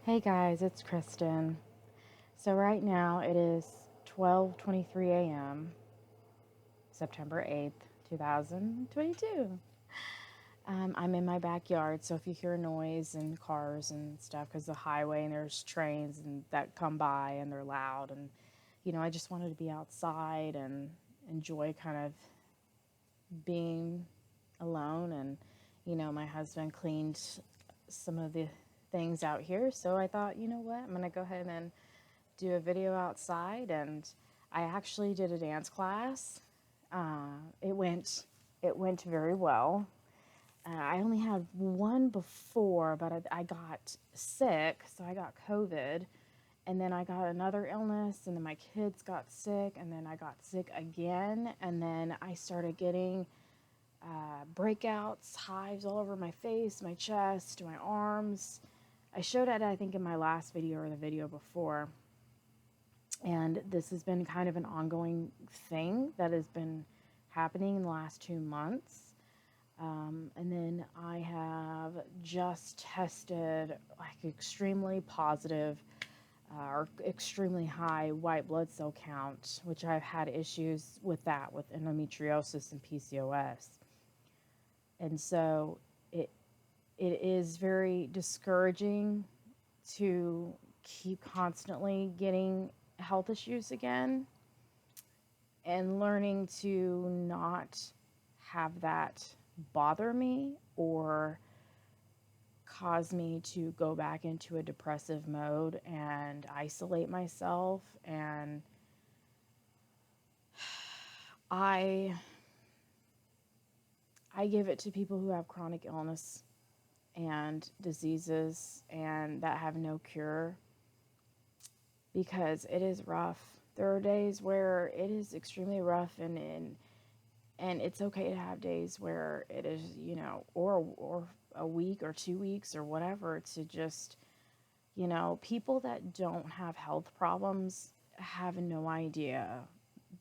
Hey guys, it's Kristen. So right now it is 12:23 a.m., September 8th, 2022. I'm in my backyard, so if you hear noise and cars and stuff, because the highway and there's trains and that come by and they're loud, and I just wanted to be outside and enjoy kind of being alone. And my husband cleaned some of the things out here, so I thought, you know what, I'm gonna go ahead and do a video outside. And I actually did a dance class. It went very well. I only had one before, but I got sick, so I got COVID, and then I got another illness, and then my kids got sick, and then I got sick again, and then I started getting breakouts, hives all over my face, my chest, my arms. I showed it, I think, in my last video or the video before. And this has been kind of an ongoing thing that has been happening in the last 2 months. And then I have just tested like extremely positive or extremely high white blood cell count, which I've had issues with that with endometriosis and PCOS. And so it it is very discouraging to keep constantly getting health issues again, and learning to not have that bother me or cause me to go back into a depressive mode and isolate myself. And I I give it to people who have chronic illness and diseases and that have no cure, because it is rough. There are days where it is extremely rough, and it's okay to have days where it is, or a week or 2 weeks or whatever, to just, people that don't have health problems have no idea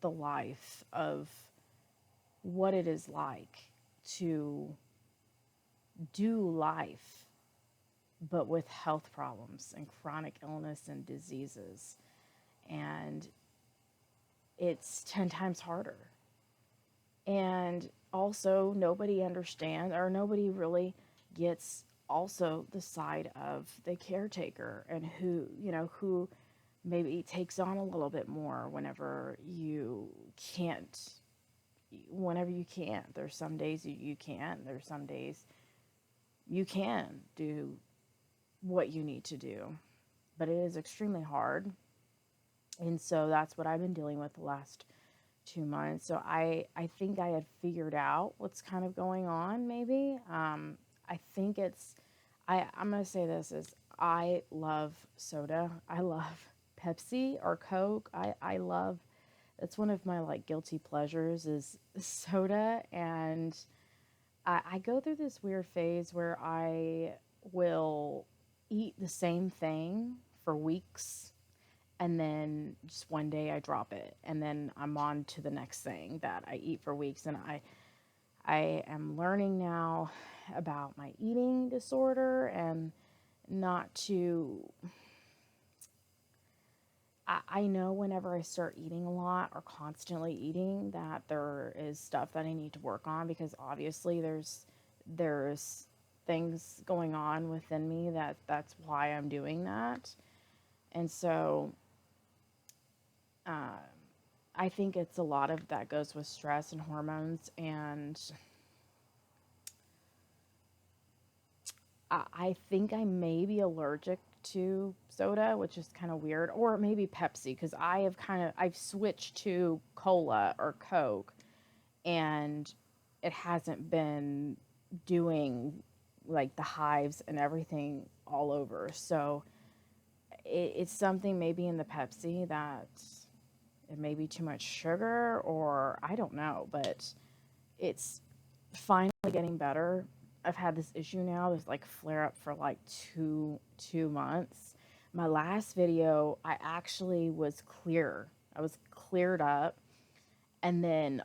the life of what it is like to do life, but with health problems and chronic illness and diseases. And it's 10 times harder. And also, nobody understands, or nobody really gets also the side of the caretaker, and who maybe takes on a little bit more whenever you can't. There's some days you can't. There's some days you can do what you need to do, but it is extremely hard. And so that's what I've been dealing with the last 2 months. So I think I had figured out what's kind of going on, maybe. I think I'm going to say this is, I love soda. I love Pepsi or Coke. I love, that's one of my like guilty pleasures is soda. And I go through this weird phase where I will eat the same thing for weeks, and then just one day I drop it, and then I'm on to the next thing that I eat for weeks. And I am learning now about my eating disorder, and not to, I know whenever I start eating a lot or constantly eating, that there is stuff that I need to work on, because obviously there's things going on within me that's why I'm doing that. And so uh, I think it's a lot of that goes with stress and hormones. And I think I may be allergic to soda, which is kind of weird, or maybe Pepsi, because I've switched to cola or Coke, and it hasn't been doing like the hives and everything all over. So it's something maybe in the Pepsi that it may be too much sugar, or I don't know, but it's finally getting better. I've had this issue now, this like flare up for like two months. My last video, I actually was clear. I was cleared up, and then,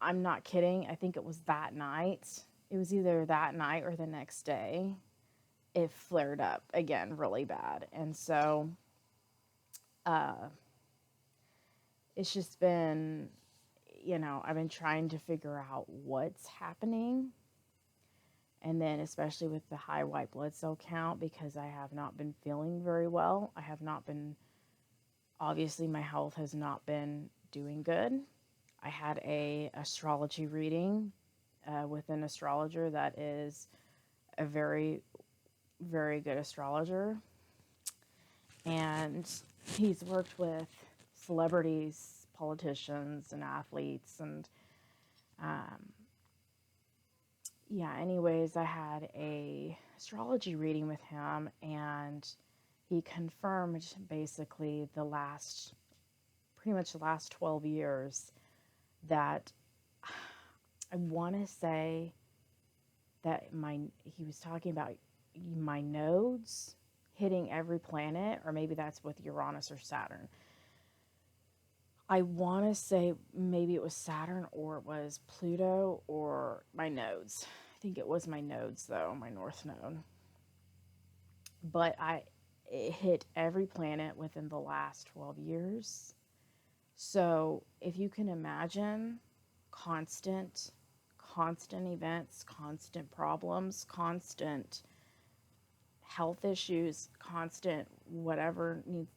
I'm not kidding, I think it was that night. It was either that night or the next day. it flared up again really bad. And so it's just been, I've been trying to figure out what's happening. And then, especially with the high white blood cell count, because I have not been feeling very well. I have not been, obviously, my health has not been doing good. I had a astrology reading with an astrologer that is a very, very good astrologer. And he's worked with celebrities, politicians, and athletes. And anyways, I had a astrology reading with him, and he confirmed basically pretty much the last 12 years that I want to say that he was talking about my nodes hitting every planet, or maybe that's with Uranus or Saturn. I want to say maybe it was Saturn or it was Pluto or my nodes. I think it was my nodes, though, my north node. But it hit every planet within the last 12 years. So if you can imagine constant events, constant problems, constant health issues, constant whatever needs,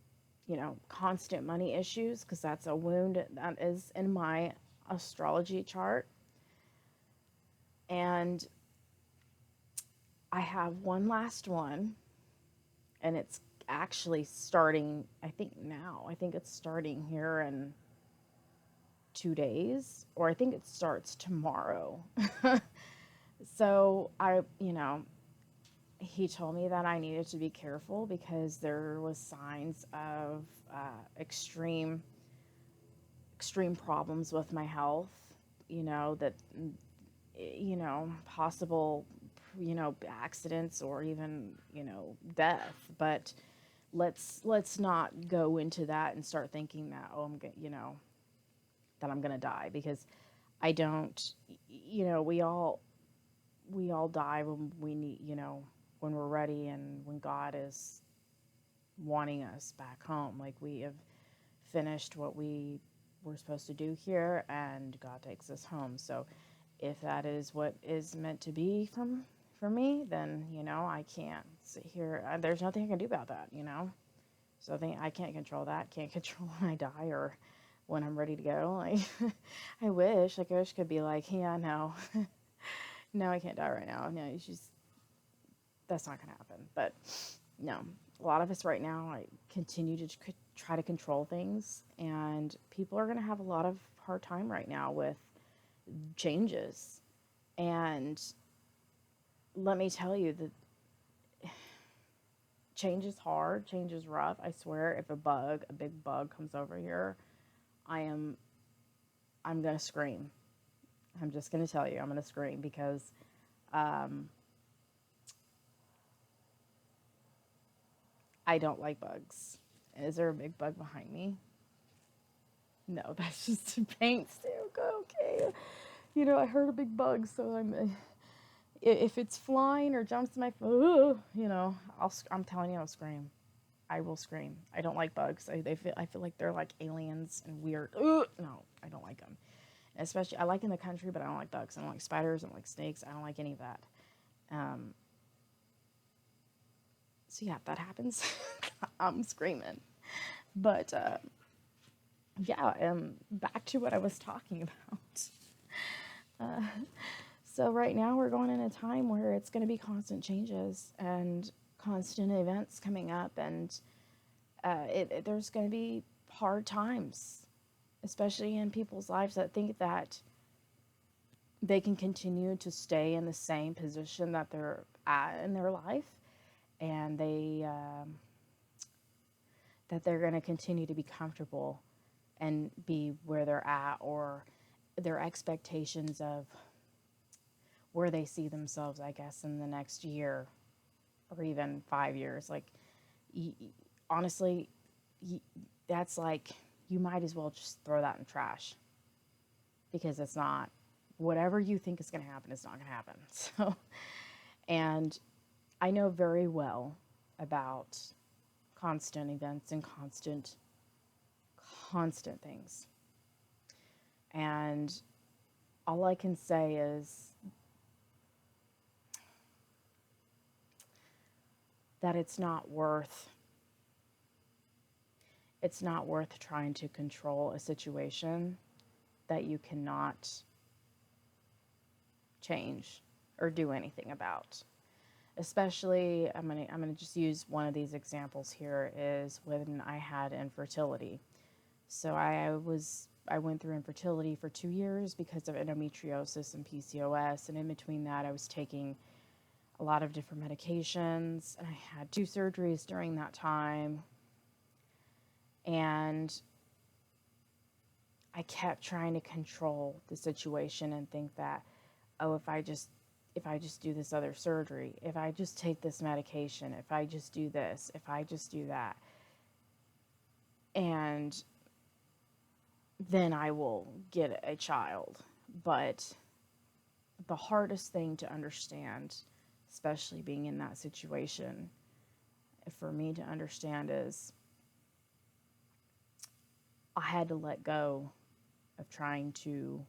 constant money issues, because that's a wound that is in my astrology chart. And I have one last one, and it's actually starting, I think it's starting here in 2 days, or I think it starts tomorrow. So he told me that I needed to be careful because there was signs of extreme problems with my health, that, possible, accidents or even, death. But let's not go into that and start thinking that, that I'm going to die, because I don't, we all die when we need, when we're ready and when God is wanting us back home. Like, we have finished what we were supposed to do here, and God takes us home. So if that is what is meant to be for me, then, I can't sit here. There's nothing I can do about that, So I can't control that. Can't control when I die or when I'm ready to go. Like, I wish could be like, yeah, no, no, I can't die right now. No, that's not going to happen. But no, a lot of us right now, I continue to try to control things, and people are going to have a lot of hard time right now with changes. And let me tell you that change is hard, change is rough. I swear, if a big bug comes over here, I'm going to scream. I'm just going to tell you, I'm going to scream, because I don't like bugs. Is there a big bug behind me? No, that's just a paint stick. Okay. I heard a big bug, so if it's flying or jumps in my foot, I'm telling you, I'll scream. I will scream. I don't like bugs. I feel like they're like aliens and weird. No, I don't like them. Especially, I like in the country, but I don't like bugs. I don't like spiders. I don't like snakes. I don't like any of that. So yeah, if that happens, I'm screaming. But back to what I was talking about. So right now we're going in a time where it's going to be constant changes and constant events coming up, and there's going to be hard times, especially in people's lives that think that they can continue to stay in the same position that they're at in their life, and that they're going to continue to be comfortable and be where they're at, or their expectations of where they see themselves, I guess, in the next year or even 5 years. Like, honestly, that's like, you might as well just throw that in trash, because it's not, whatever you think is going to happen is not going to happen. So, and I know very well about constant events and constant things. And all I can say is that it's not worth trying to control a situation that you cannot change or do anything about. Especially, I'm gonna just use one of these examples here, is when I had infertility. So I went through infertility for 2 years because of endometriosis and PCOS, and in between that I was taking a lot of different medications, and I had 2 surgeries during that time. And I kept trying to control the situation and think that, oh, if I just do this other surgery, if I just take this medication, if I just do this, if I just do that, and then I will get a child. But the hardest thing to understand, especially being in that situation, for me to understand, is I had to let go of trying to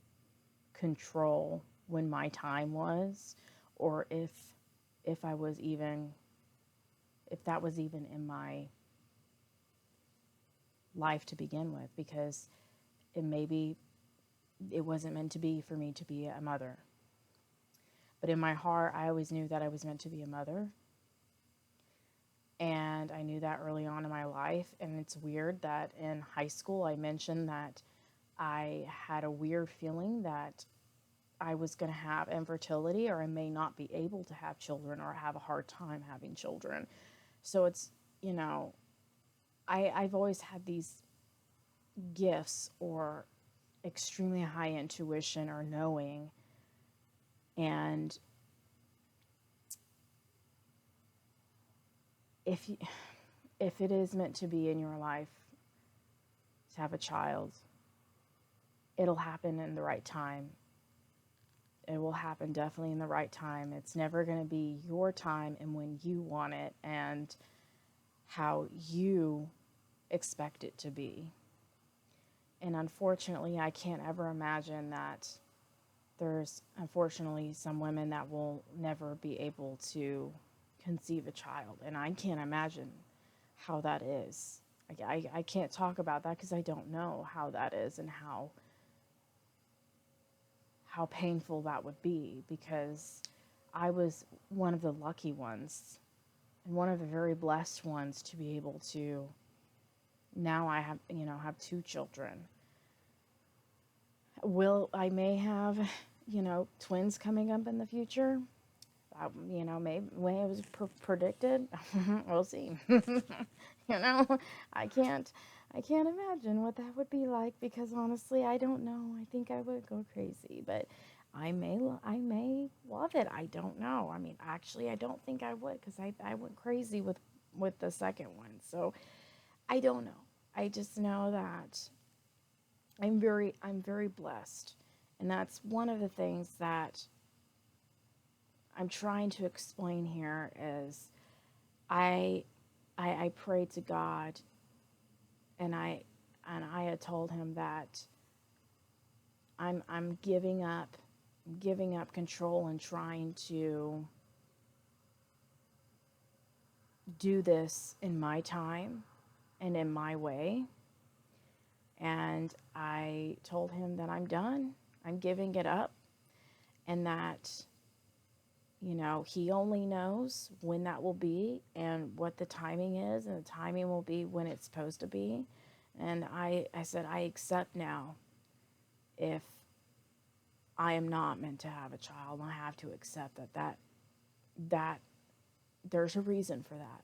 control when my time was, or if I was even if that was even in my life to begin with, because maybe it wasn't meant to be for me to be a mother. But in my heart, I always knew that I was meant to be a mother. And I knew that early on in my life. And it's weird that in high school I mentioned that I had a weird feeling that I was going to have infertility, or I may not be able to have children, or have a hard time having children. So it's, I've always had these gifts or extremely high intuition or knowing. And if you, if it is meant to be in your life to have a child, it'll happen in the right time. It will happen definitely in the right time. It's never going to be your time and when you want it and how you expect it to be. And unfortunately, I can't ever imagine that there's unfortunately some women that will never be able to conceive a child. And I can't imagine how that is. I can't talk about that because I don't know how that is and how painful that would be, because I was one of the lucky ones and one of the very blessed ones to be able to, now I have 2 children. I may have, twins coming up in the future. Maybe when it was predicted, we'll see. I can't imagine what that would be like, because honestly, I don't know. I think I would go crazy, but I may love it. I don't know. I mean, actually, I don't think I would, because I went crazy with the second one. So I don't know. I just know that I'm very blessed, and that's one of the things that I'm trying to explain here. Is I prayed to God, and I had told him that I'm giving up control and trying to do this in my time and in my way. And I told him that I'm done. I'm giving it up, and that he only knows when that will be and what the timing is, and the timing will be when it's supposed to be. And I said, I accept now if I am not meant to have a child. I have to accept that there's a reason for that,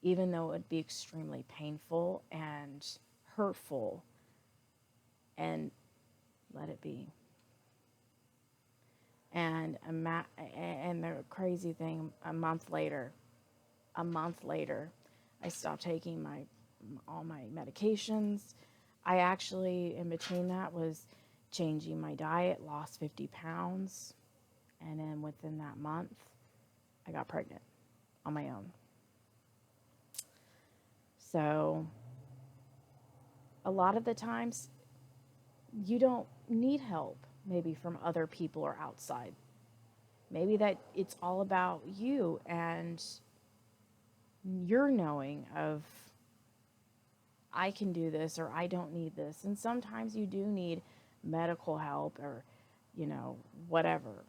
even though it would be extremely painful and hurtful, and let it be. And the crazy thing, a month later, I stopped taking all my medications. I actually, in between that, was changing my diet, lost 50 pounds, and then within that month, I got pregnant. on my own. So a lot of the times you don't need help maybe from other people or outside. Maybe that it's all about you and your knowing of I can do this or I don't need this. And sometimes you do need medical help or, you know, whatever.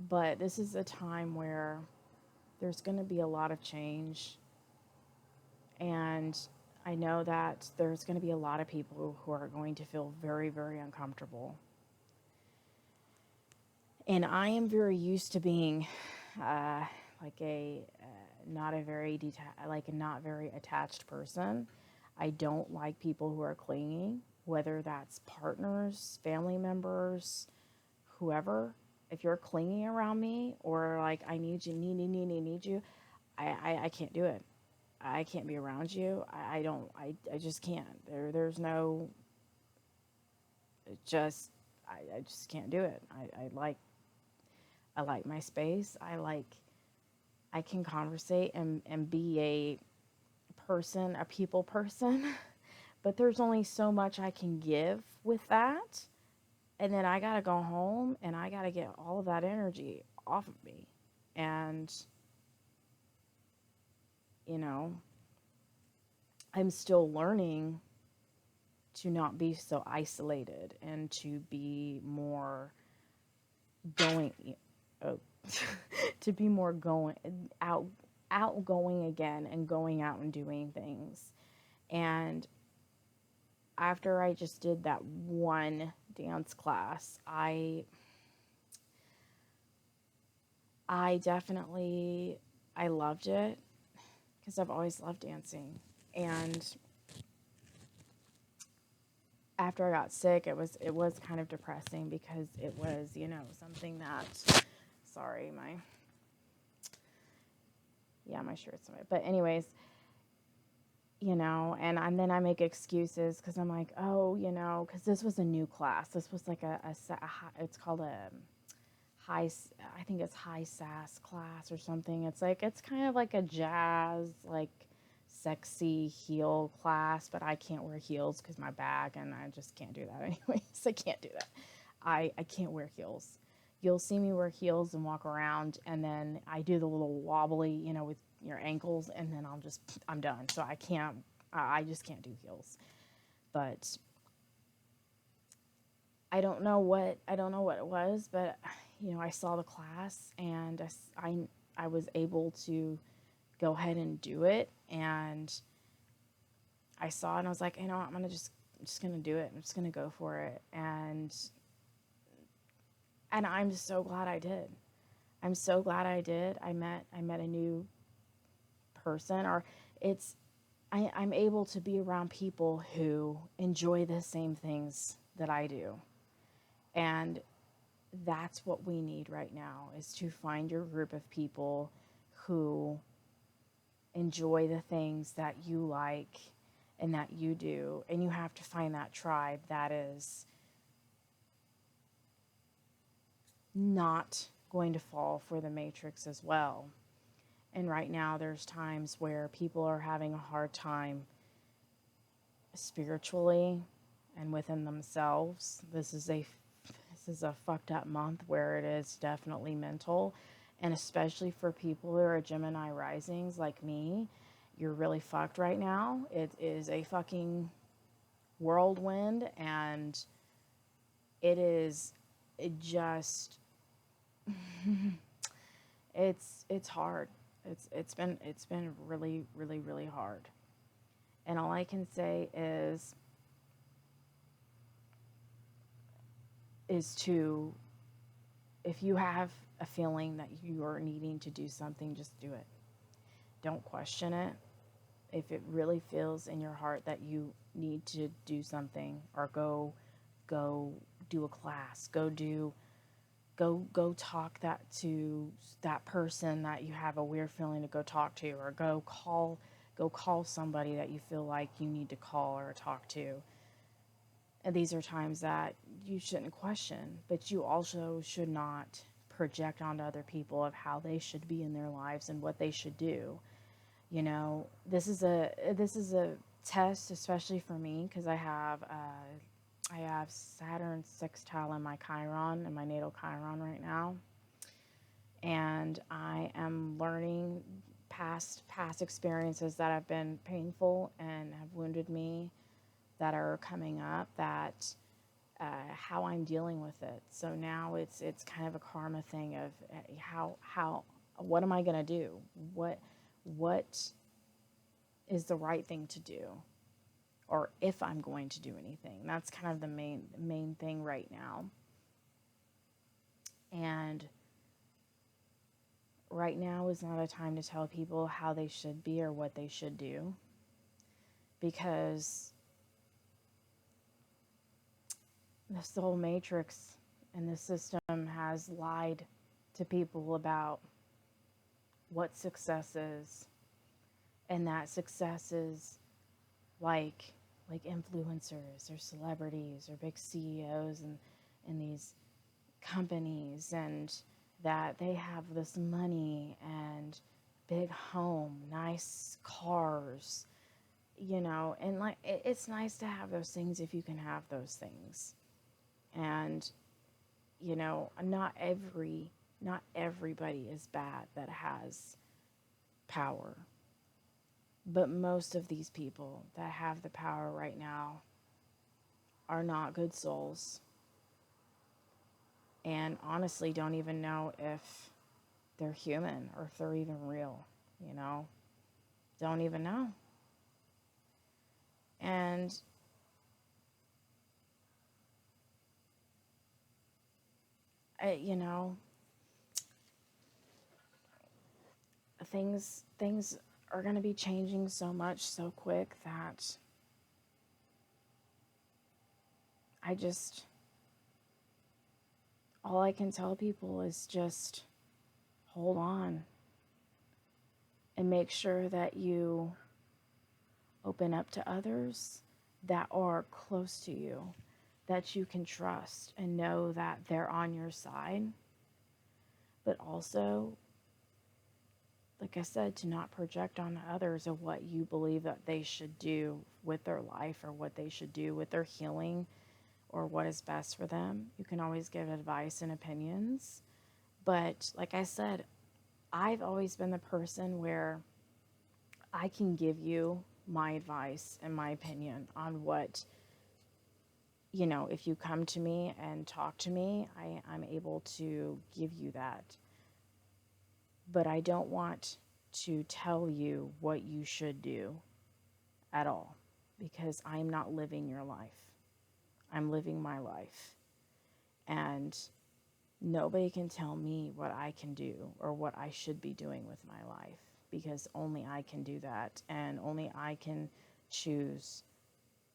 But this is a time where there's going to be a lot of change. And I know that there's going to be a lot of people who are going to feel very, very uncomfortable. And I am very used to being like a not a very not very attached person. I don't like people who are clingy, whether that's partners, family members, whoever. If you're clingy around me or like I need you, need you, I can't do it. I can't be around you. I just can't. There's no, just, I just can't do it. I like my space. I can conversate and be a person, a people person, but there's only so much I can give with that. And then I got to go home and I got to get all of that energy off of me. And, you know, I'm still learning to not be so isolated and to be more going, oh, to be more going outgoing again and going out and doing things. And after I just did that one dance class, I definitely I loved it because I've always loved dancing. And after I got sick, it was kind of depressing because it was, you know, something that sorry, my shirt's away. But anyways, you know, and then I make excuses because I'm like, oh, you know, because this was a new class. This was like it's called a high, I think it's high sass class or something. It's kind of like a jazz, like sexy heel class, but I can't wear heels because my back, and I just can't do that anyways. I can't do that. I can't wear heels. You'll see me wear heels and walk around, and then I do the little wobbly, you know, with your ankles, and then I'm done. So I just can't do heels. But I don't know what it was, but you know, I saw the class and I was able to go ahead and do it, and I saw it and I was like, you know, I'm just gonna do it. I'm just gonna go for it, and I'm so glad I did. I'm so glad I did. I met a new person, or I'm able to be around people who enjoy the same things that I do. And that's what we need right now, is to find your group of people who enjoy the things that you like and that you do. And you have to find that tribe that is not going to fall for the matrix as well. And right now there's times where people are having a hard time spiritually and within themselves. This is a fucked up month where it is definitely mental, and especially for people who are Gemini risings like me, you're really fucked right now. It is a fucking whirlwind, and it just it's hard. It's been really, really, really hard. And all I can say is to, if you have a feeling that you are needing to do something, just do it. Don't question it. If it really feels in your heart that you need to do something, or go do a class, go talk that to that person that you have a weird feeling to go talk to, or go call somebody that you feel like you need to call or talk to. And these are times that you shouldn't question, but you also should not project onto other people of how they should be in their lives and what they should do. You know, this is a test, especially for me, because I have Saturn sextile in my Chiron, in my natal Chiron right now, and I am learning past experiences that have been painful and have wounded me, that are coming up, that how I'm dealing with it. So now it's kind of a karma thing of how what am I gonna do? What is the right thing to do, or if I'm going to do anything. That's kind of the main thing right now. And right now is not a time to tell people how they should be or what they should do, because this whole matrix and the system has lied to people about what success is, and that success is like influencers or celebrities or big CEOs and these companies, and that they have this money and big home, nice cars, and like it's nice to have those things if you can have those things. And not everybody is bad that has power. But most of these people that have the power right now are not good souls, and honestly don't even know if they're human or if they're even real, you know? Don't even know. And you know, things are going to be changing so much so quick that I just all I can tell people is just hold on and make sure that you open up to others that are close to you, that you can trust and know that they're on your side. But also, like I said, to not project on others of what you believe that they should do with their life, or what they should do with their healing, or what is best for them. You can always give advice and opinions. But like I said, I've always been the person where I can give you my advice and my opinion on what, if you come to me and talk to me, I'm able to give you that. But I don't want to tell you what you should do at all, because I'm not living your life. I'm living my life. And nobody can tell me what I can do or what I should be doing with my life, because only I can do that, and only I can choose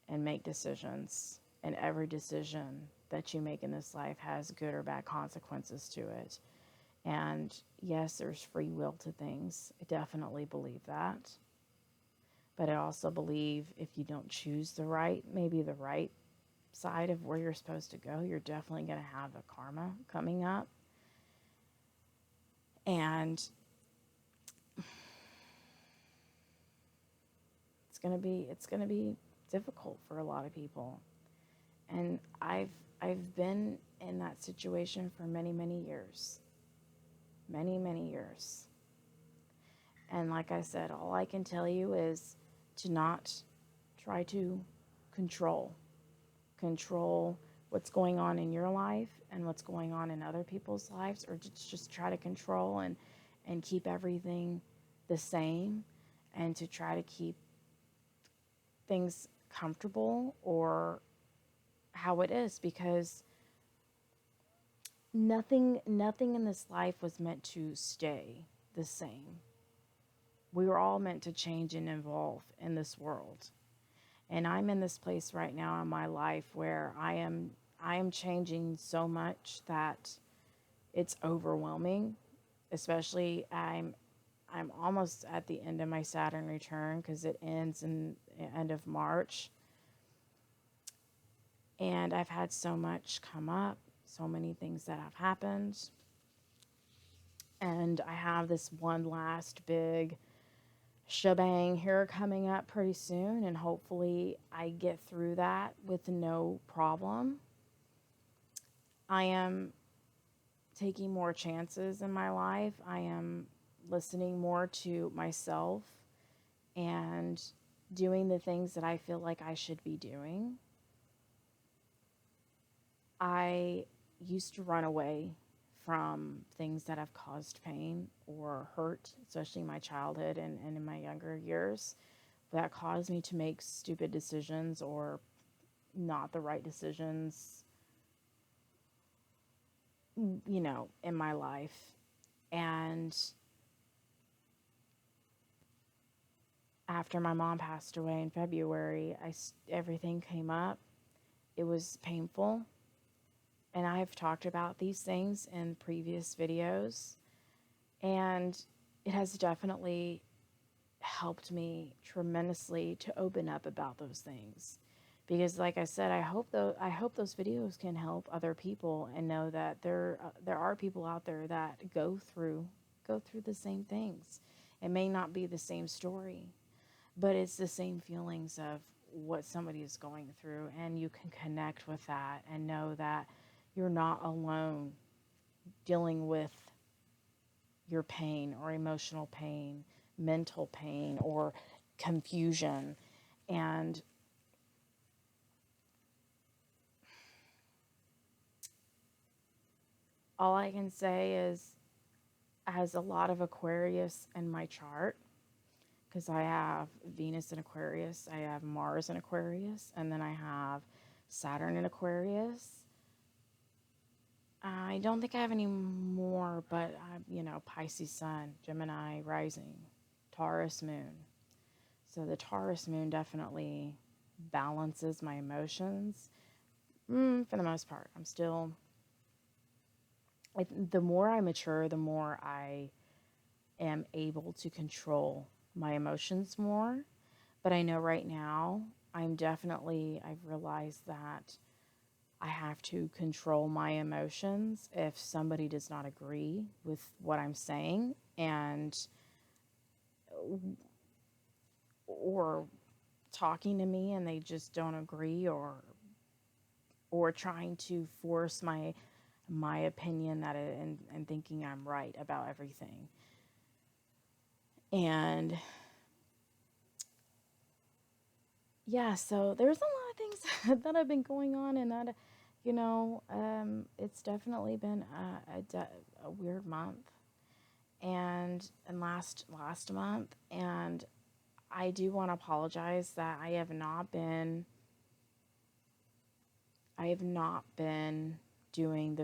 and make decisions. And every decision that you make in this life has good or bad consequences to it. And yes, there's free will to things. I definitely believe that. But I also believe if you don't choose maybe the right side of where you're supposed to go, you're definitely going to have a karma coming up. And it's going to be difficult for a lot of people. And I've been in that situation for many years. Many years. And like I said, all I can tell you is to not try to control what's going on in your life and what's going on in other people's lives, or just try to control and keep everything the same, and to try to keep things comfortable or how it is, because nothing in this life was meant to stay the same. We were all meant to change and evolve in this world. And I'm in this place right now in my life where I am changing so much that it's overwhelming. Especially I'm almost at the end of my Saturn return, because it ends in the end of March. And I've had so much come up, so many things that have happened. And I have this one last big shebang here coming up pretty soon, and hopefully I get through that with no problem. I am taking more chances in my life. I am listening more to myself and doing the things that I feel like I should be doing. I used to run away from things that have caused pain or hurt, especially in my childhood and in my younger years, that caused me to make stupid decisions or not the right decisions, in my life. And after my mom passed away in February, everything came up. It was painful. And I've talked about these things in previous videos. And it has definitely helped me tremendously to open up about those things. Because like I said, I hope those videos can help other people and know that there are people out there that go through the same things. It may not be the same story, but it's the same feelings of what somebody is going through, and you can connect with that and know that you're not alone dealing with your pain or emotional pain, mental pain, or confusion. And all I can say is, I has a lot of Aquarius in my chart, because I have Venus in Aquarius, I have Mars in Aquarius, and then I have Saturn in Aquarius. I don't think I have any more, but Pisces Sun, Gemini Rising, Taurus Moon. So the Taurus Moon definitely balances my emotions, for the most part. The more I mature, the more I am able to control my emotions more. But I know right now, I've realized that I have to control my emotions if somebody does not agree with what I'm saying, and or talking to me and they just don't agree, or trying to force my opinion and thinking I'm right about everything. And yeah, so there's a lot of things that have been going on, and that, it's definitely been a weird month, and last month, and I do want to apologize that I have not been doing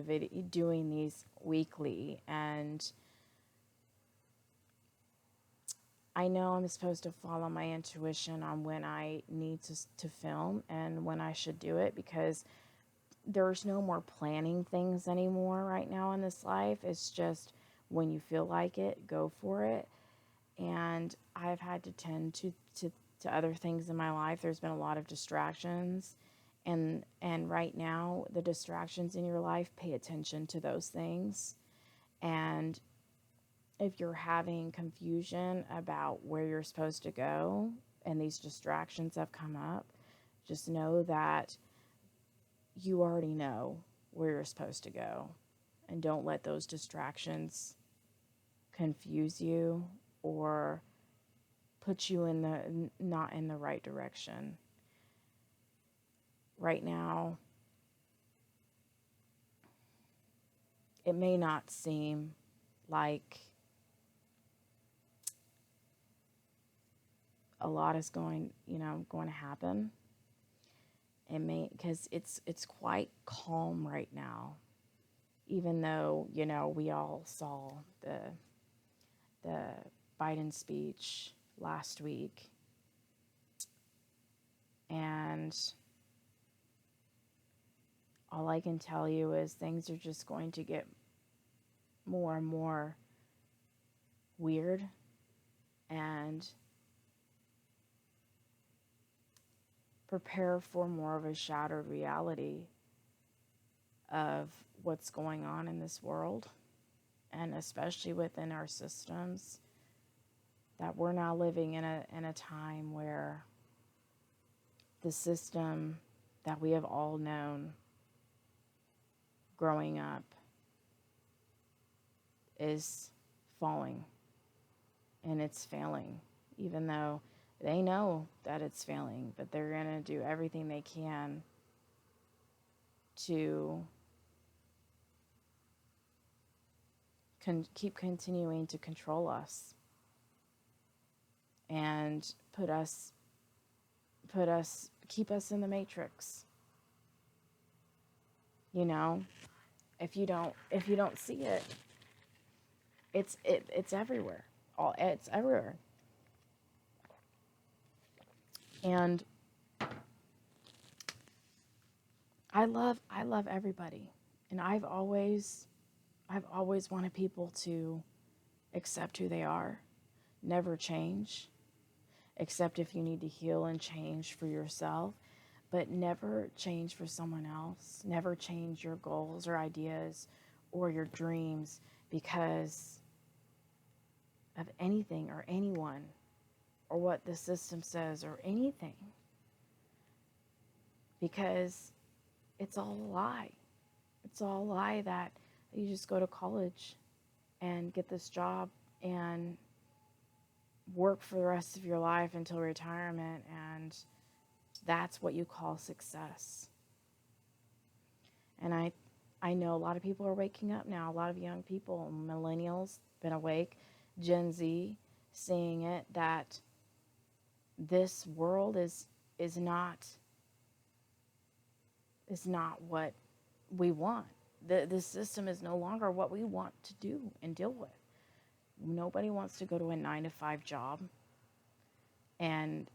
these weekly, and I know I'm supposed to follow my intuition on when I need to film and when I should do it, because there's no more planning things anymore right now in this life. It's just when you feel like it, go for it. And I've had to tend to other things in my life. There's been a lot of distractions. And right now, the distractions in your life, pay attention to those things. And if you're having confusion about where you're supposed to go and these distractions have come up, just know that you already know where you're supposed to go. And don't let those distractions confuse you or put you not in the right direction. Right now, it may not seem like a lot is going to happen. It may, because it's quite calm right now, even though we all saw the Biden speech last week, and all I can tell you is things are just going to get more and more weird, and prepare for more of a shattered reality of what's going on in this world. and especially within our systems, that we're now living in a time where the system that we have all known growing up is falling, and it's failing, even though they know that it's failing, but they're going to do everything they can to keep continuing to control us and keep us in the matrix. You know, if you don't see it, it's everywhere. It's everywhere. And I love everybody. And I've always wanted people to accept who they are, never change, except if you need to heal and change for yourself, but never change for someone else. Never change your goals or ideas or your dreams because of anything or anyone or what the system says or anything. Because it's all a lie. It's all a lie that you just go to college and get this job and work for the rest of your life until retirement, and that's what you call success. And I know a lot of people are waking up now. A lot of young people, millennials, been awake, Gen Z, seeing it, that this world is not what we want. The system is no longer what we want to do and deal with. Nobody wants to go to a 9-to-5 job and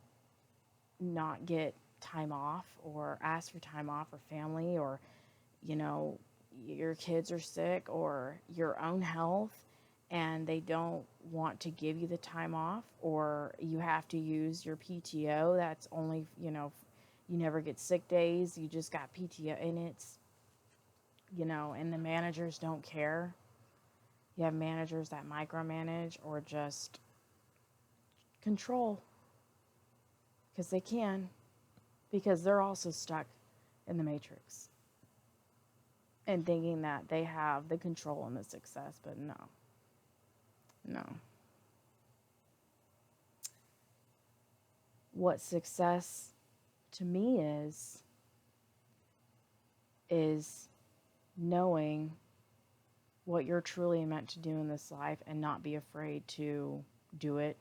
not get time off or ask for time off, or family, or, you know, your kids are sick or your own health and they don't want to give you the time off, or you have to use your PTO. That's only, you never get sick days. You just got PTO, and it's, and the managers don't care. You have managers that micromanage or just control because they can, because they're also stuck in the matrix and thinking that they have the control and the success, but no. What success to me is knowing what you're truly meant to do in this life and not be afraid to do it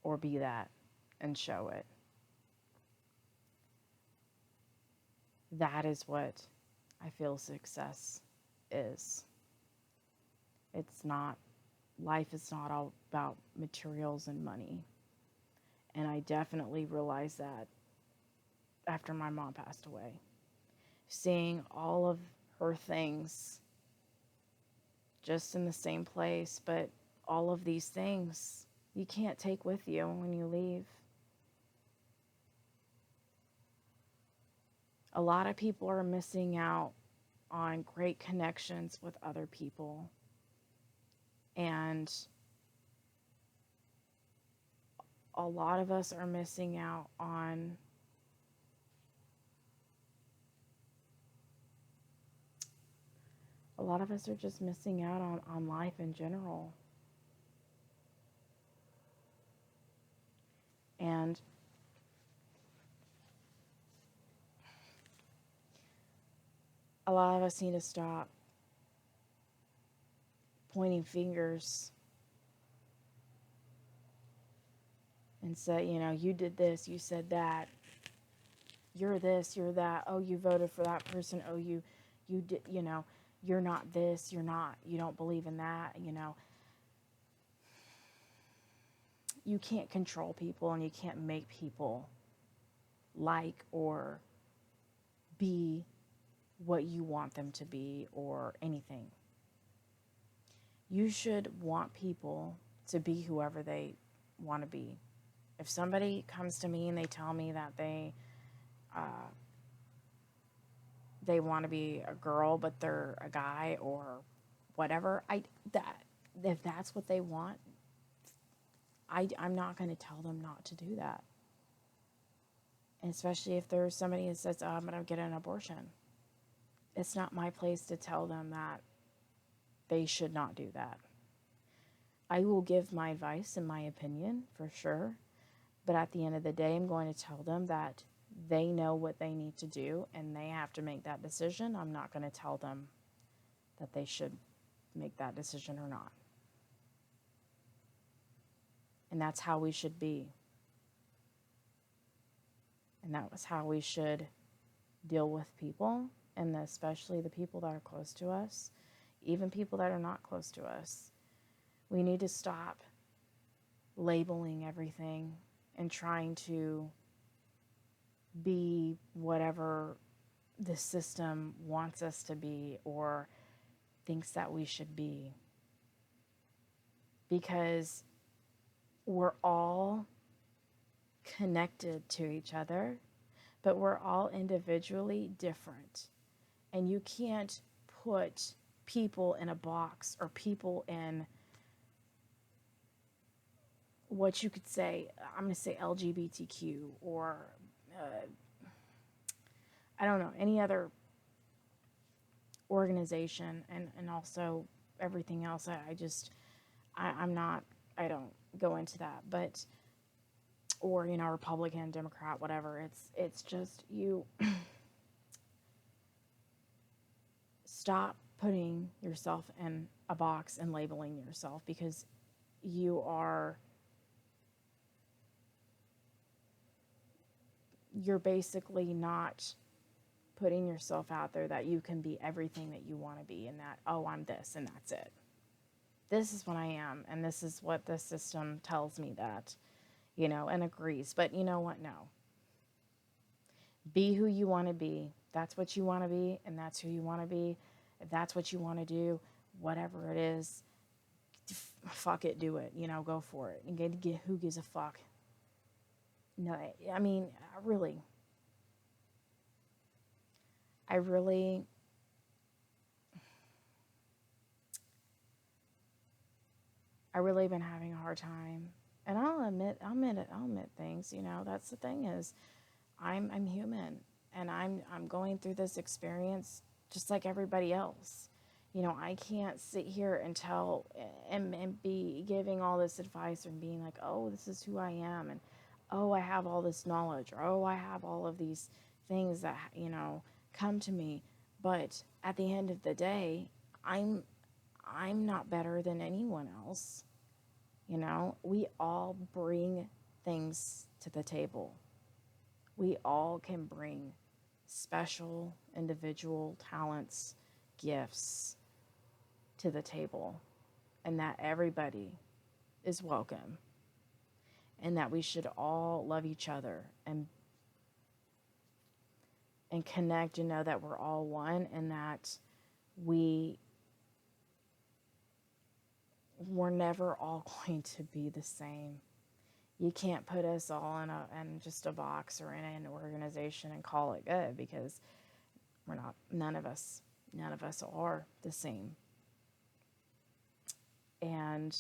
or be that and show it. That is what I feel success is. Life is not all about materials and money. And I definitely realized that after my mom passed away. Seeing all of her things just in the same place, but all of these things you can't take with you when you leave. A lot of people are missing out on great connections with other people. And a lot of us are missing out on just missing out on life in general. And a lot of us need to stop pointing fingers and say, you did this, you said that, you're this, you're that, oh, you voted for that person, oh, you did, you're not this, you don't believe in that, You can't control people, and you can't make people like or be what you want them to be or anything. You should want people to be whoever they want to be. If somebody comes to me and they tell me that they want to be a girl but they're a guy, or whatever. If that's what they want, I'm not going to tell them not to do that. And especially if there's somebody that says, oh, I'm going to get an abortion. It's not my place to tell them that they should not do that. I will give my advice and my opinion for sure. But at the end of the day, I'm going to tell them that they know what they need to do and they have to make that decision. I'm not going to tell them that they should make that decision or not. And that's how we should be. And that was how we should deal with people, and especially the people that are close to us, even people that are not close to us. We need to stop labeling everything and trying to be whatever the system wants us to be or thinks that we should be. Because we're all connected to each other, but we're all individually different. And you can't put people in a box or people in what you could say, I'm going to say LGBTQ or I don't know, any other organization, and also everything else. I don't go into that, but, or, Republican, Democrat, whatever. It's just, you stop putting yourself in a box and labeling yourself, because you're basically not putting yourself out there that you can be everything that you want to be, and that, oh, I'm this and that's it. This is what I am, and this is what the system tells me that, and agrees. But you know what? No. Be who you want to be. That's what you want to be, and that's who you want to be. If that's what you want to do, whatever it is, fuck it, do it. Go for it. And get who gives a fuck? No, I mean, I really been having a hard time, and I'll admit things. That's the thing is, I'm human, and I'm going through this experience just like everybody else. I can't sit here and tell and be giving all this advice and being like, oh, this is who I am, and oh, I have all this knowledge, or oh, I have all of these things that come to me. But at the end of the day, I'm not better than anyone else. We all bring things to the table. We all can bring special individual talents, gifts to the table, and that everybody is welcome, and that we should all love each other and connect and know that we're all one, and that we're never all going to be the same. You can't put us all in just a box or in an organization and call it good, because we're not. None of us are the same. And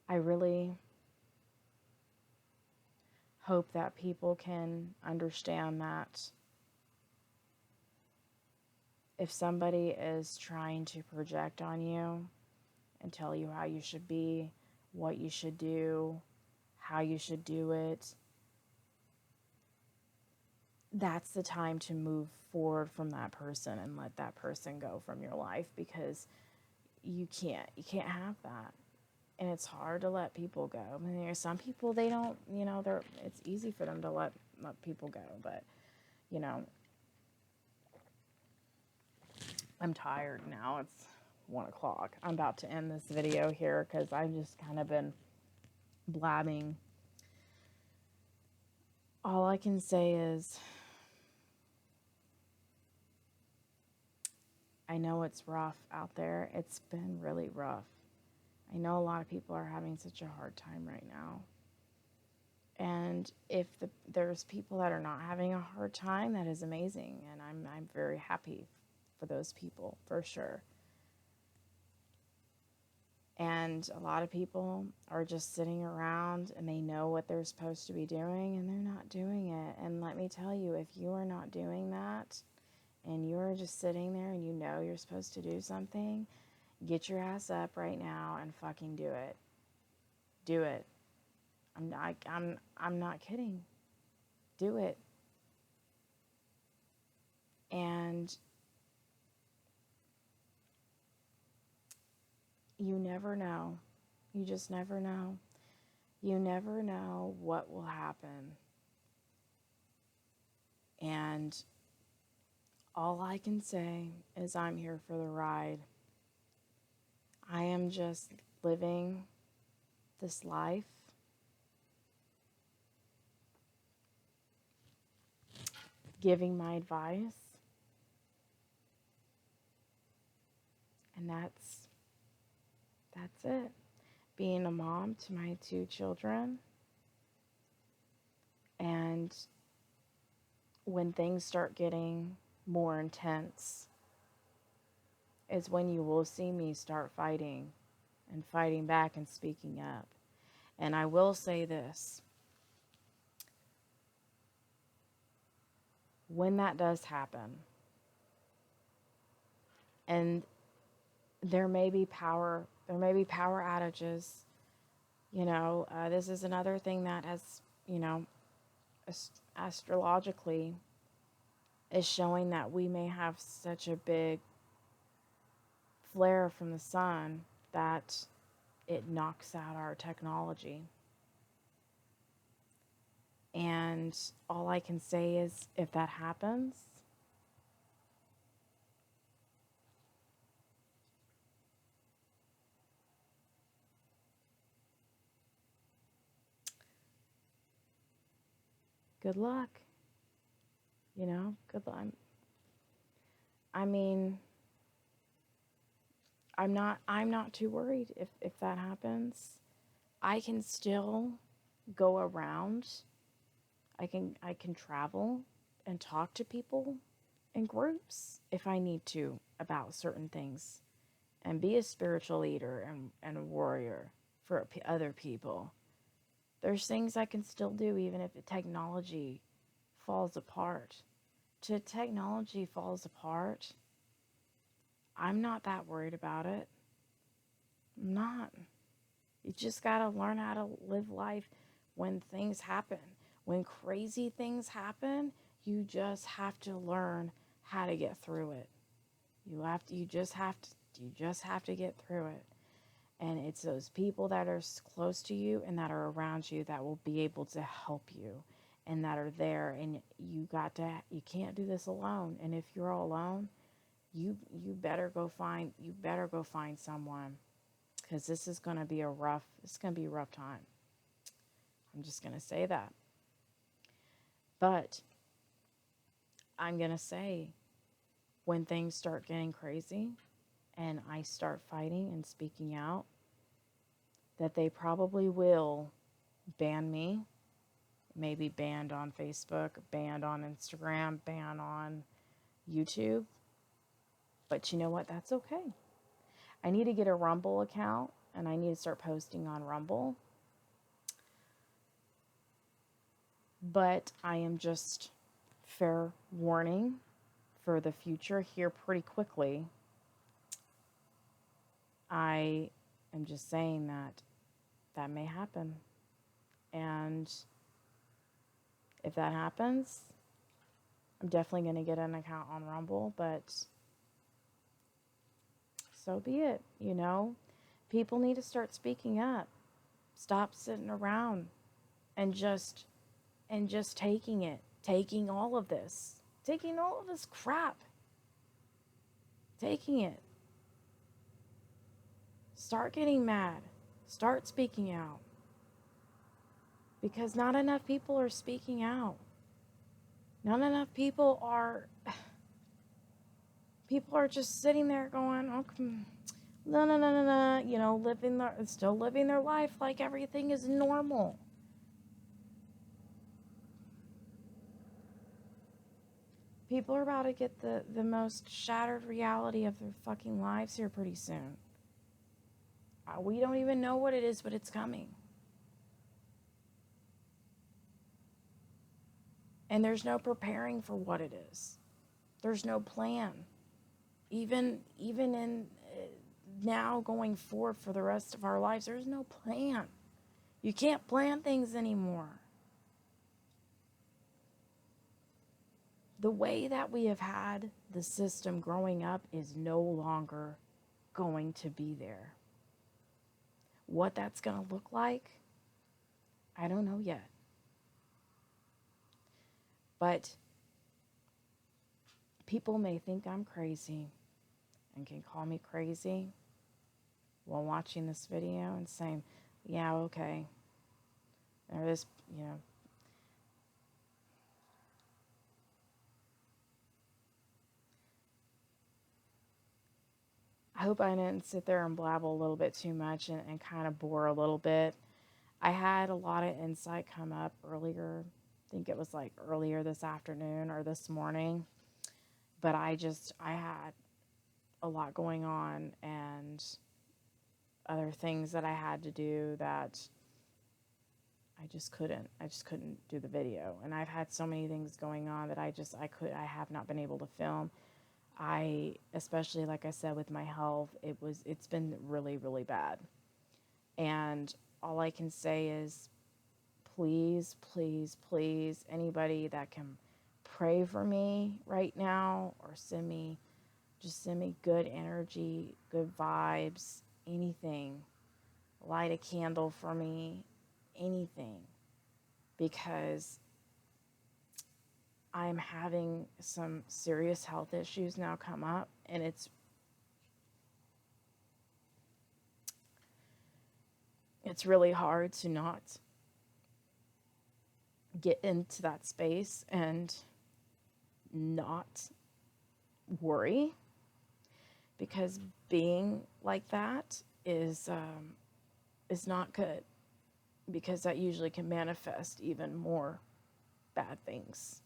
I really hope that people can understand that if somebody is trying to project on you and tell you how you should be, what you should do, how you should do it, that's the time to move forward from that person and let that person go from your life, because you can't have that. And it's hard to let people go. I mean, there's some people, they don't, it's easy for them to let people go, but I'm tired now. It's 1:00. I'm about to end this video here because I've just kind of been blabbing. All I can say is, I know it's rough out there. It's been really rough. I know a lot of people are having such a hard time right now. And if there's people that are not having a hard time, that is amazing. And I'm very happy for those people, for sure. And a lot of people are just sitting around and they know what they're supposed to be doing and they're not doing it. And let me tell you, if you are not doing that and you're just sitting there and you know you're supposed to do something, get your ass up right now and fucking do it. Do it. I'm not kidding. Do it. And you never know. You just never know. You never know what will happen. And all I can say is I'm here for the ride. I am just living this life, giving my advice, and that's it. Being a mom to my 2 children, and when things start getting more intense is when you will see me start fighting and fighting back and speaking up. And I will say this, when that does happen, and there may be power outages, this is another thing that has, astrologically is showing that we may have such a big flare from the sun that it knocks out our technology. And all I can say is, if that happens, good luck. Good luck. I mean, I'm not too worried if that happens. I can still go around. I can travel and talk to people in groups if I need to about certain things, and be a spiritual leader and a warrior for other people. There's things I can still do even if the technology falls apart. Technology falls apart, I'm not that worried about it. I'm not. You just got to learn how to live life when things happen. When crazy things happen, you just have to learn how to get through it. You just have to get through it. And it's those people that are close to you and that are around you that will be able to help you and that are there. And you can't do this alone. And if you're all alone, you better go find someone, because this is going to be a rough time. I'm just going to say that. But I'm going to say, when things start getting crazy and I start fighting and speaking out, that they probably will ban me, maybe banned on Facebook, banned on Instagram, banned on YouTube. But you know what? That's okay. I need to get a Rumble account, and I need to start posting on Rumble. But I am just fair warning for the future here pretty quickly. I am just saying that may happen. And if that happens, I'm definitely going to get an account on Rumble, but so be it, People need to start speaking up. Stop sitting around and just taking all of this crap, taking it. Start getting mad. Start speaking out. Because not enough people are speaking out. Not enough people are just sitting there going, okay, no, still living their life like everything is normal. People are about to get the most shattered reality of their fucking lives here pretty soon. We don't even know what it is, but it's coming. And there's no preparing for what it is. There's no plan. Even in now going forward for the rest of our lives, there's no plan. You can't plan things anymore. The way that we have had the system growing up is no longer going to be there. What that's going to look like, I don't know yet. But people may think I'm crazy and can call me crazy while watching this video and saying, yeah, okay. Or this, I hope I didn't sit there and blabble a little bit too much and kind of bore a little bit. I had a lot of insight come up earlier. I think it was like earlier this afternoon or this morning. But I had a lot going on and other things that I had to do that I just couldn't do the video. And I've had so many things going on that I have not been able to film. Especially like I said with my health, it's been really, really bad. And all I can say is please, please, please, anybody that can pray for me right now or send me good energy, good vibes, anything. Light a candle for me, anything. Because I'm having some serious health issues now come up, and it's really hard to not get into that space and not worry, because being like that is not good, because that usually can manifest even more bad things.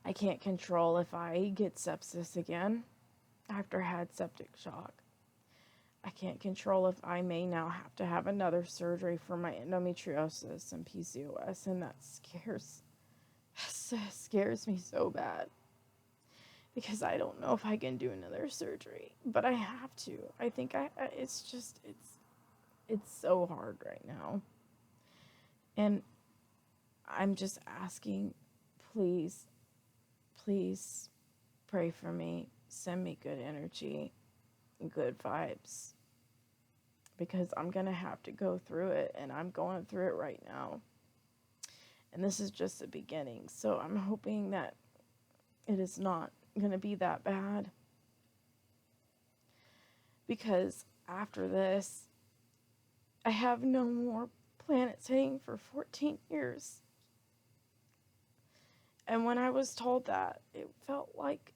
I can't control if I get sepsis again after I had septic shock. I can't control if I may now have to have another surgery for my endometriosis and PCOS, and that scares me so bad, because I don't know if I can do another surgery, but I have to. I think it's so hard right now. And I'm just asking, please, please pray for me. Send me good energy and good vibes, because I'm going to have to go through it, and I'm going through it right now. And this is just the beginning. So I'm hoping that it is not going to be that bad, because after this, I have no more planets hitting for 14 years. And when I was told that, it felt like,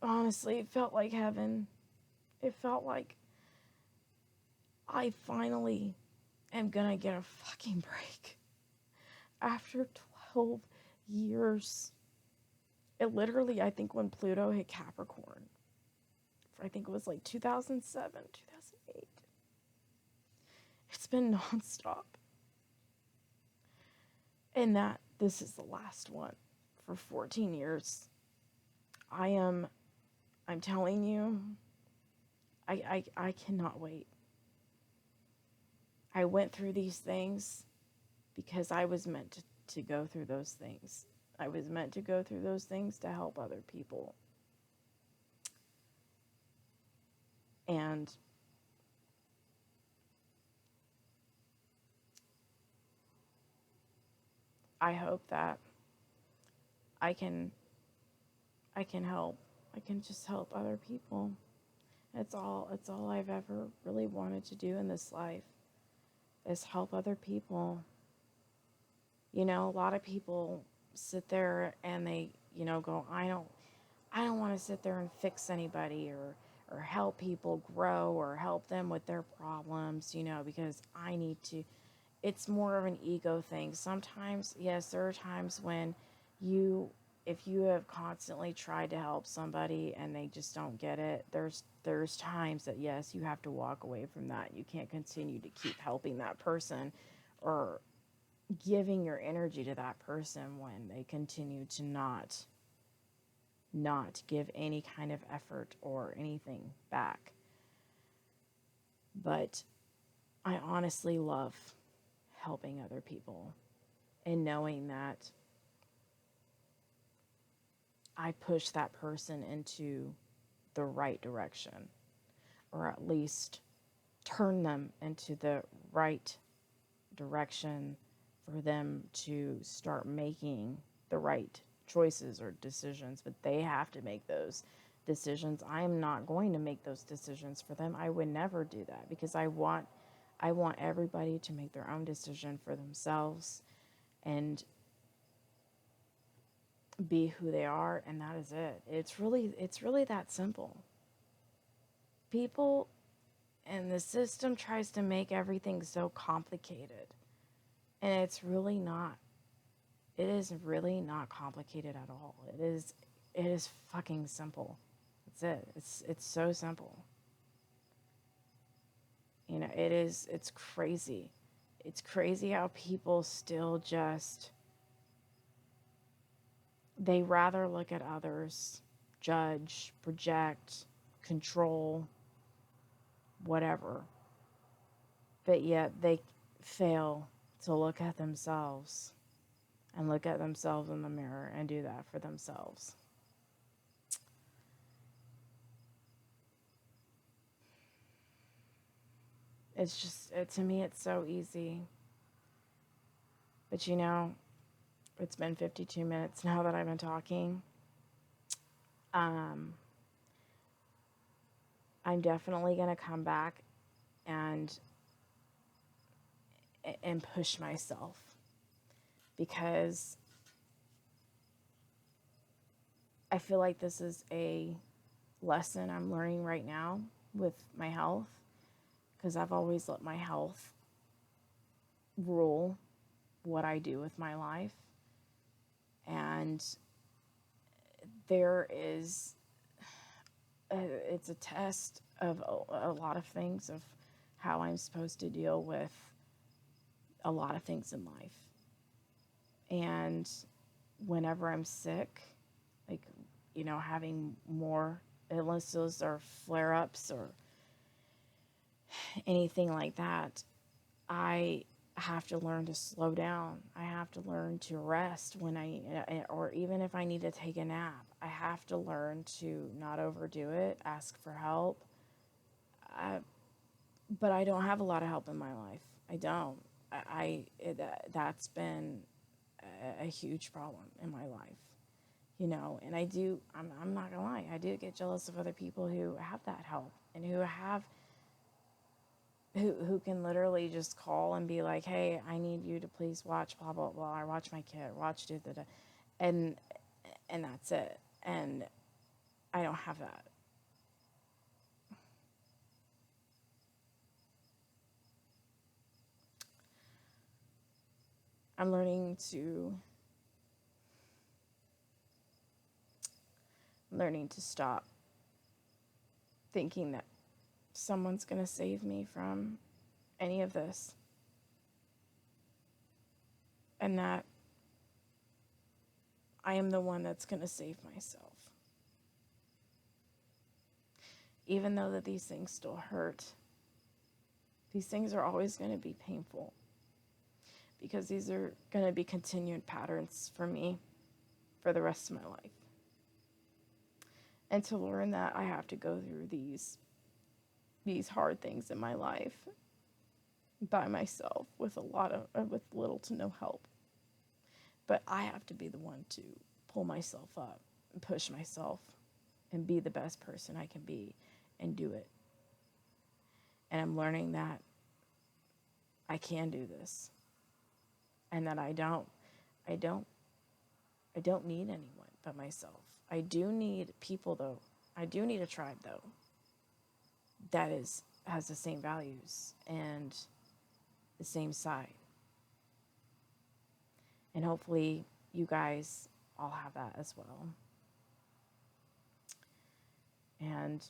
honestly, it felt like heaven. It felt like I finally am gonna get a fucking break after 12 years. It literally, I think when Pluto hit Capricorn, I think it was like 2007, 2008. It's been nonstop. And this is the last one for 14 years. I'm telling you, I cannot wait. I went through these things because I was meant to go through those things. I was meant to go through those things to help other people. And I hope that I can help. I can just help other people. It's all I've ever really wanted to do in this life, is help other people. A lot of people sit there and they, go, I don't want to sit there and fix anybody or help people grow or help them with their problems, because I need to. It's more of an ego thing. Sometimes, yes, there are times when you if you have constantly tried to help somebody and they just don't get it, there's times that yes, you have to walk away from that. You can't continue to keep helping that person or giving your energy to that person when they continue to not give any kind of effort or anything back. But I honestly love helping other people and knowing that I push that person into the right direction, or at least turn them into the right direction for them to start making the right choices or decisions. But they have to make those decisions. I am not going to make those decisions for them. I would never do that, because I want everybody to make their own decision for themselves and be who they are, and that is it. It's really that simple. People and the system tries to make everything so complicated, and it's really not. It is really not complicated at all. It is fucking simple. That's it. It's so simple. It's crazy. It's crazy how people still just, they rather look at others, judge, project, control, whatever. But yet they fail to look at themselves and look at themselves in the mirror and do that for themselves. It's just, to me, it's so easy. But it's been 52 minutes now that I've been talking. I'm definitely going to come back and push myself, because I feel like this is a lesson I'm learning right now with my health, because I've always let my health rule what I do with my life. And there is, it's a test of a lot of things, of how I'm supposed to deal with a lot of things in life. And whenever I'm sick, like, having more illnesses or flare-ups or anything like that, I have to learn to slow down. I have to learn to rest or even if I need to take a nap, I have to learn to not overdo it, ask for help. But I don't have a lot of help in my life. I don't. That's been a huge problem in my life, and I'm not gonna lie, I do get jealous of other people who have that help and who can literally just call and be like, hey, I need you to please watch blah blah blah, or watch my kid, watch da da da, and that's it. And I don't have that. I'm learning to stop thinking that someone's going to save me from any of this, and that I am the one that's going to save myself. Even though that these things still hurt, these things are always going to be painful, because these are going to be continued patterns for me for the rest of my life. And to learn that I have to go through these hard things in my life by myself with little to no help. But I have to be the one to pull myself up and push myself and be the best person I can be and do it. And I'm learning that I can do this, and that I don't need anyone but myself. I do need people though. I do need a tribe though. that has the same values and the same side. And hopefully you guys all have that as well. And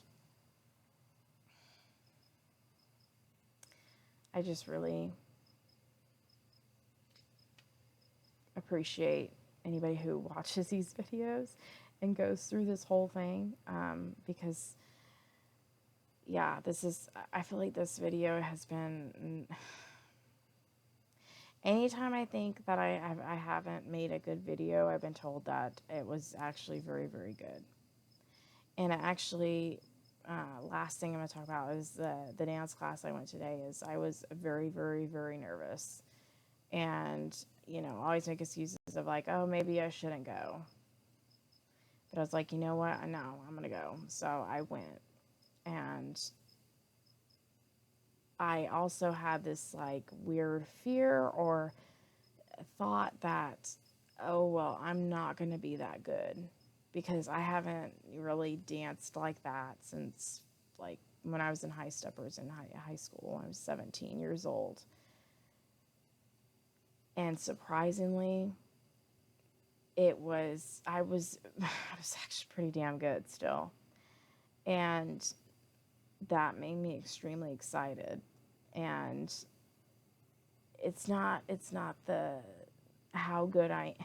I just really appreciate anybody who watches these videos and goes through this whole thing, because yeah, I feel like this video has been, anytime I think that I haven't made a good video, I've been told that it was actually very, very good. And actually, last thing I'm going to talk about is the dance class I went today. Is I was very, very, very nervous. And, I always make excuses of like, oh, maybe I shouldn't go. But I was like, you know what? No, I'm going to go. So I went. And I also had this like weird fear or thought that, oh, well, I'm not going to be that good, because I haven't really danced like that since like when I was in high steppers in high school when I was 17 years old. And surprisingly, I was actually pretty damn good still. And that made me extremely excited. And it's not the how good I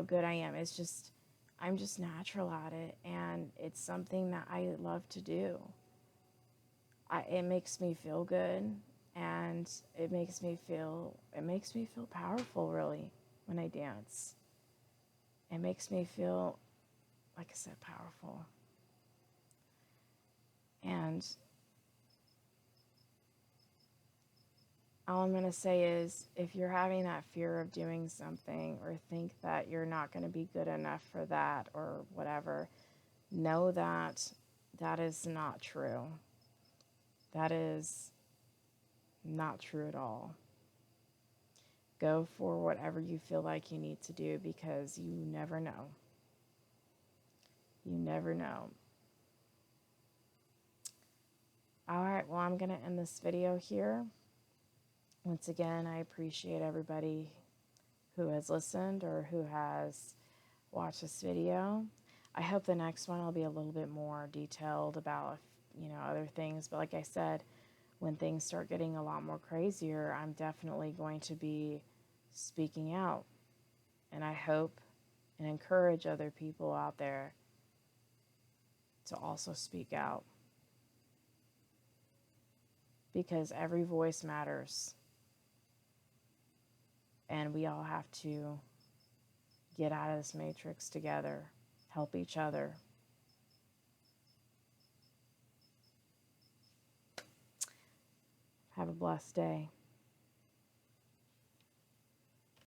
am. It's just I'm just natural at it, and it's something that I love to do. It makes me feel good, and it makes me feel powerful, really, when I dance. It makes me feel, like I said, powerful. And all I'm going to say is, if you're having that fear of doing something or think that you're not going to be good enough for that or whatever, know that that is not true. That is not true at all. Go for whatever you feel like you need to do, because you never know. You never know. All right, well, I'm going to end this video here. Once again, I appreciate everybody who has listened or who has watched this video. I hope the next one will be a little bit more detailed about, other things. But like I said, when things start getting a lot more crazier, I'm definitely going to be speaking out. And I hope and encourage other people out there to also speak out, because every voice matters. And we all have to get out of this matrix together, help each other. Have a blessed day.